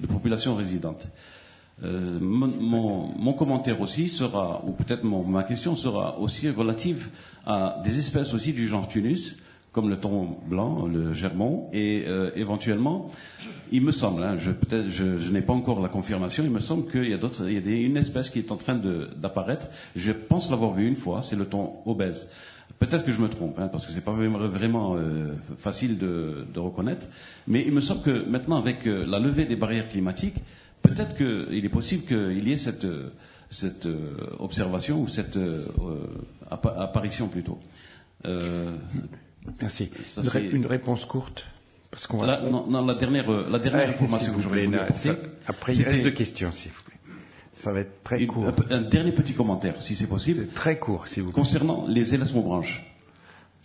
population résidente. Mon commentaire aussi sera, ou peut-être ma question sera aussi relative à des espèces aussi du genre Tunus, comme le thon blanc, le germon, et éventuellement, il me semble, je n'ai pas encore la confirmation, il me semble qu'il y a une espèce qui est en train d'apparaître. Je pense l'avoir vue une fois, c'est le thon obèse. Peut-être que je me trompe, parce que c'est pas vraiment facile de reconnaître, mais il me semble que maintenant, avec la levée des barrières climatiques, peut-être qu'il est possible qu'il y ait cette observation ou cette apparition plutôt. Merci. Une réponse courte, parce qu'on va. La dernière information que j'aurais voulu apporter. Après, il reste 2 questions, s'il vous plaît. Ça va être très court. Un dernier petit commentaire, si c'est possible. Très court, s'il vous plaît. Concernant les élasmobranches,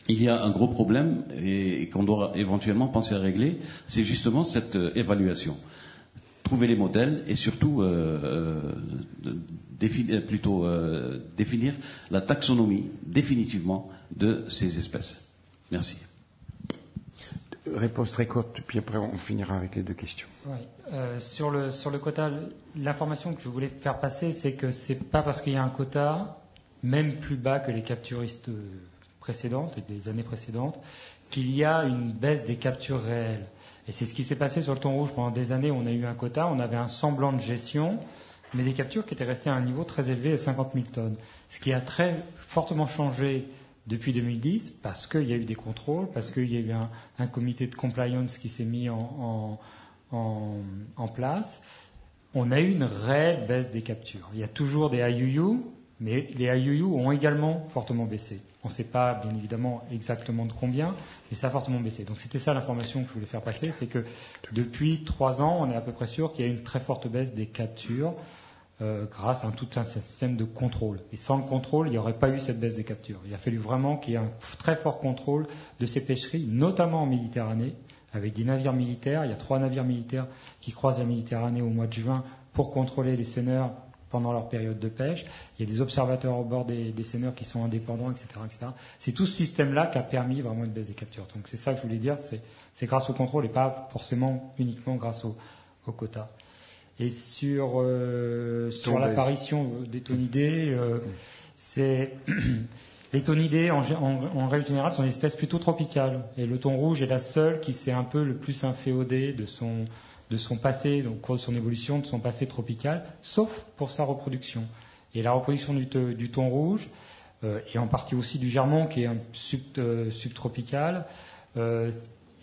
il y a un gros problème et qu'on doit éventuellement penser à régler, c'est justement cette évaluation. Trouver les modèles et surtout définir la taxonomie définitivement de ces espèces. Merci. Réponse très courte, puis après on finira avec les 2 questions. Oui. Sur le quota, l'information que je voulais faire passer, c'est que c'est pas parce qu'il y a un quota, même plus bas que les capturistes précédentes et des années précédentes qu'il y a une baisse des captures réelles. Et c'est ce qui s'est passé sur le thon rouge pendant des années. On a eu un quota, on avait un semblant de gestion, mais des captures qui étaient restées à un niveau très élevé de 50 000 tonnes. Ce qui a très fortement changé depuis 2010, parce qu'il y a eu des contrôles, parce qu'il y a eu un comité de compliance qui s'est mis en place. On a eu une réelle baisse des captures. Il y a toujours des IUU, mais les IUU ont également fortement baissé. On ne sait pas, bien évidemment, exactement de combien, mais ça a fortement baissé. Donc c'était ça l'information que je voulais faire passer, c'est que depuis 3 ans, on est à peu près sûr qu'il y a une très forte baisse des captures grâce à tout un système de contrôle. Et sans le contrôle, il n'y aurait pas eu cette baisse des captures. Il a fallu vraiment qu'il y ait un très fort contrôle de ces pêcheries, notamment en Méditerranée, avec des navires militaires. Il y a 3 navires militaires qui croisent la Méditerranée au mois de juin pour contrôler les seineurs pendant leur période de pêche. Il y a des observateurs au bord des seineurs qui sont indépendants, etc., etc. C'est tout ce système-là qui a permis vraiment une baisse des captures. Donc c'est ça que je voulais dire, c'est grâce au contrôle et pas forcément uniquement grâce au quota. Et sur l'apparition des thonidés, les thonidés en règle générale sont des espèces plutôt tropicales. Et le thon rouge est la seule qui s'est un peu le plus inféodée de son passé, donc de son évolution, de son passé tropical, sauf pour sa reproduction. Et la reproduction du thon rouge, et en partie aussi du germon, qui est un subtropical,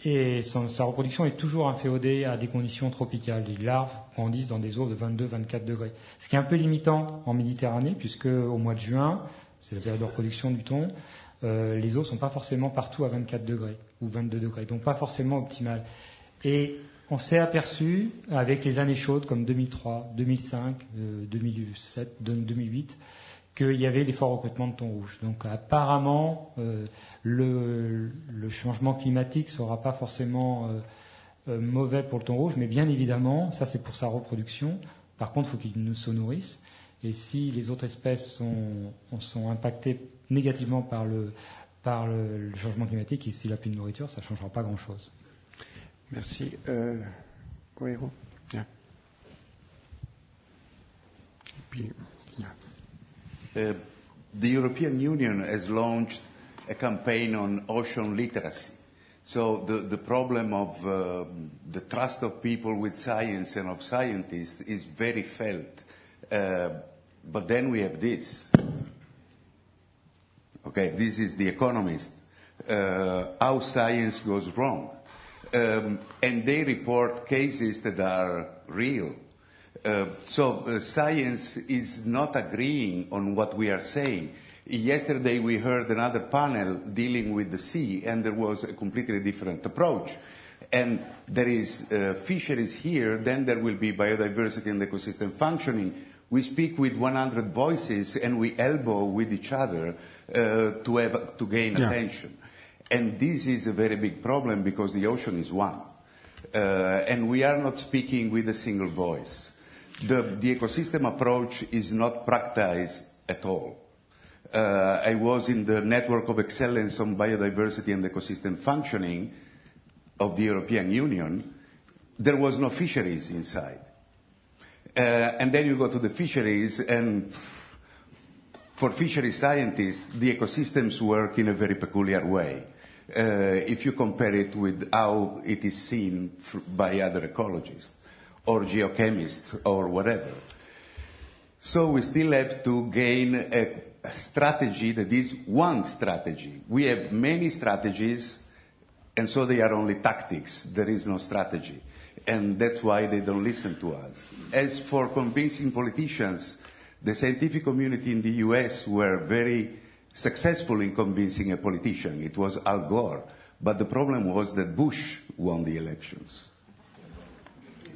et sa reproduction est toujours inféodée à des conditions tropicales. Les larves grandissent dans des eaux de 22-24 degrés. Ce qui est un peu limitant en Méditerranée, puisque au mois de juin, c'est la période de reproduction du thon, les eaux ne sont pas forcément partout à 24 degrés ou 22 degrés, donc pas forcément optimales. Et on s'est aperçu, avec les années chaudes comme 2003, 2005, 2007, 2008, qu'il y avait des forts recrutements de thon rouge. Donc apparemment, le changement climatique ne sera pas forcément mauvais pour le thon rouge, mais bien évidemment, ça c'est pour sa reproduction. Par contre, il faut qu'il se nourrisse. Et si les autres espèces sont impactées négativement par le changement climatique, et s'il n'a plus de nourriture, ça ne changera pas grand-chose. Merci. Guerrero. Yeah. The European Union has launched a campaign on ocean literacy. So the problem of the trust of people with science and of scientists is very felt. But then we have this. Okay, this is The Economist. How science goes wrong. And they report cases that are real. So science is not agreeing on what we are saying. Yesterday we heard another panel dealing with the sea, and there was a completely different approach. And there is fisheries here, then there will be biodiversity and ecosystem functioning. We speak with 100 voices and we elbow with each other to gain attention. And this is a very big problem because the ocean is one. And we are not speaking with a single voice. The ecosystem approach is not practiced at all. I was in the Network of Excellence on Biodiversity and Ecosystem Functioning of the European Union. There was no fisheries inside. And then you go to the fisheries, and for fishery scientists, the ecosystems work in a very peculiar way. If you compare it with how it is seen by other ecologists or geochemists or whatever. So we still have to gain a strategy that is one strategy. We have many strategies, and so they are only tactics. There is no strategy. And that's why they don't listen to us. As for convincing politicians, the scientific community in the US were very successful in convincing a politician. It was Al Gore. But the problem was that Bush won the elections.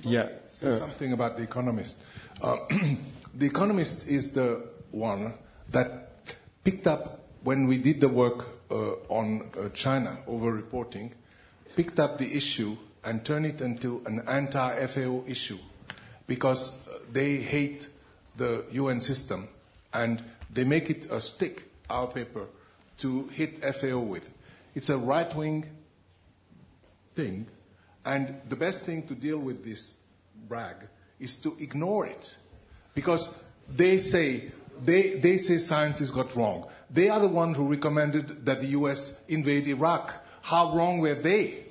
Yeah. Say something about The Economist. The Economist is the one that picked up, when we did the work on China over-reporting, picked up the issue and turned it into an anti-FAO issue because they hate the UN system and they make it a stick, our paper, to hit FAO with. It's a right-wing thing, and the best thing to deal with this brag is to ignore it, because they say they say scientists got wrong. They are the ones who recommended that the US invade Iraq. How wrong were they?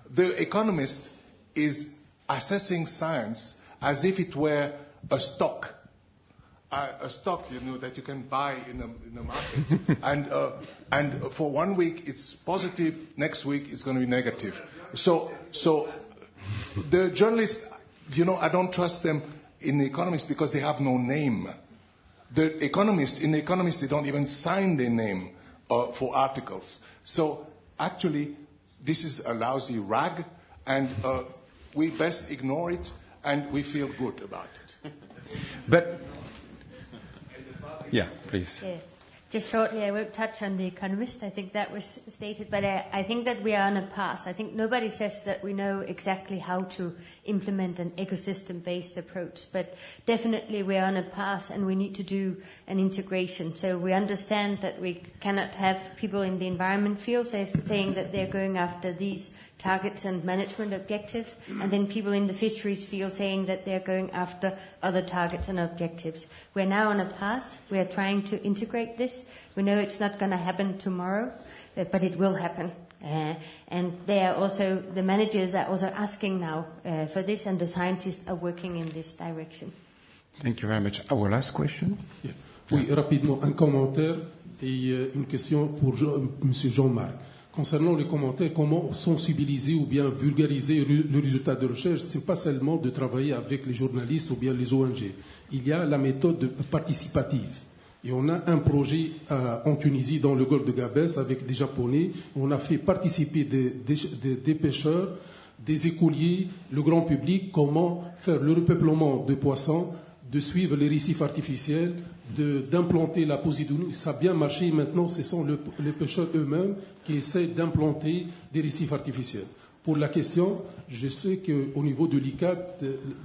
The Economist is assessing science as if it were a stock. A stock, that you can buy in a market. and for 1 week it's positive, next week it's going to be negative. So the journalists, I don't trust them in The Economist because they have no name. In The Economist, they don't even sign their name for articles. So actually, this is a lousy rag, and we best ignore it, and we feel good about it. But, yeah, please. Yeah. Just shortly, I won't touch on The Economist. I think that was stated, but I think that we are on a path. I think nobody says that we know exactly how to implement an ecosystem-based approach, but definitely we are on a path and we need to do an integration. So we understand that we cannot have people in the environment field saying that they're going after these targets and management objectives, and then people in the fisheries field saying that they're going after other targets and objectives. We're now on a path. We are trying to integrate this. We know it's not going to happen tomorrow, but it will happen. And they are also, the managers are also asking now for this, and the scientists are working in this direction. Thank you very much. Our last question. Yeah. Oui, rapidement, un commentaire et une question pour M. Jean-Marc. Concernant les commentaires, comment sensibiliser ou bien vulgariser le résultat de recherche, ce n'est pas seulement de travailler avec les journalistes ou bien les ONG. Il y a la méthode participative. Et on a un projet en Tunisie, dans le golfe de Gabès, avec des Japonais. On a fait participer des pêcheurs, des écoliers, le grand public, comment faire le repeuplement de poissons, de suivre les récifs artificiels, d'implanter la Posidonie. Ça a bien marché. Maintenant, ce sont les pêcheurs eux-mêmes qui essaient d'implanter des récifs artificiels. Pour la question, je sais qu'au niveau de l'ICCAT,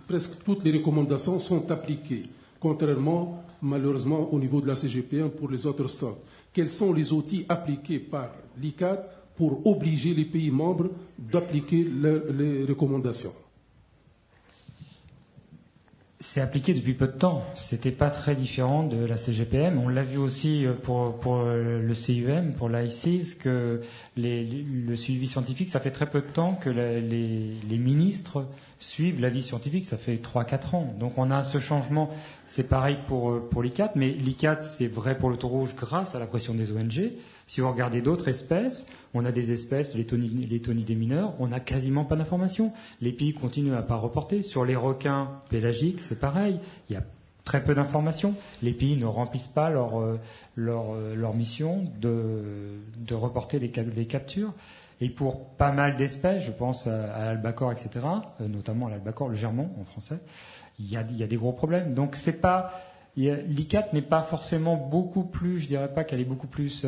presque toutes les recommandations sont appliquées, contrairement, malheureusement, au niveau de la CGPM pour les autres stocks. Quels sont les outils appliqués par l'ICCAT pour obliger les pays membres d'appliquer les recommandations? C'est appliqué depuis peu de temps. C'était pas très différent de la CGPM. On l'a vu aussi pour le CUM, pour l'ICIS, que le suivi scientifique, ça fait très peu de temps que les ministres suivent l'avis scientifique. Ça fait 3-4 ans. Donc on a ce changement. C'est pareil pour l'ICCAT, mais l'ICCAT, c'est vrai pour le thon rouge grâce à la pression des ONG. Si vous regardez d'autres espèces, on a des espèces, les tonidés mineurs, on n'a quasiment pas d'informations. Les pays continuent à pas reporter. Sur les requins pélagiques, c'est pareil. Il y a très peu d'informations. Les pays ne remplissent pas leur mission de reporter les captures. Et pour pas mal d'espèces, je pense à l'albacore, etc., notamment à l'albacore, le germon en français, il y a des gros problèmes. Donc c'est pas... L'ICCAT n'est pas forcément beaucoup plus, je dirais pas qu'elle est beaucoup plus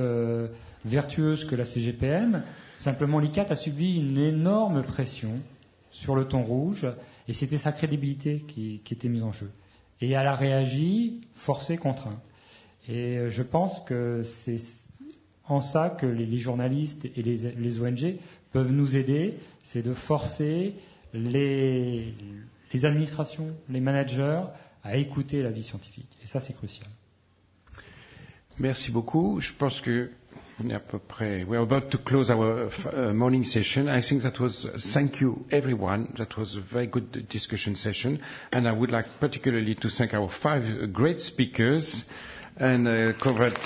vertueuse que la CGPM. Simplement, l'ICCAT a subi une énorme pression sur le thon rouge et c'était sa crédibilité qui était mise en jeu. Et elle a réagi forcé, contraint. Et je pense que c'est en ça que les journalistes et les ONG peuvent nous aider, c'est de forcer les administrations, les managers à écouter l'avis scientifique. Et ça, c'est crucial. Merci beaucoup. Je pense que on est à peu près. We're about to close our morning session. I think that was. Thank you, everyone. That was a very good discussion session, and I would like particularly to thank our 5 great speakers and covered.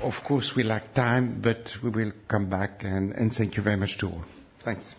Of course, we lack time, but we will come back and thank you very much to all. Thanks.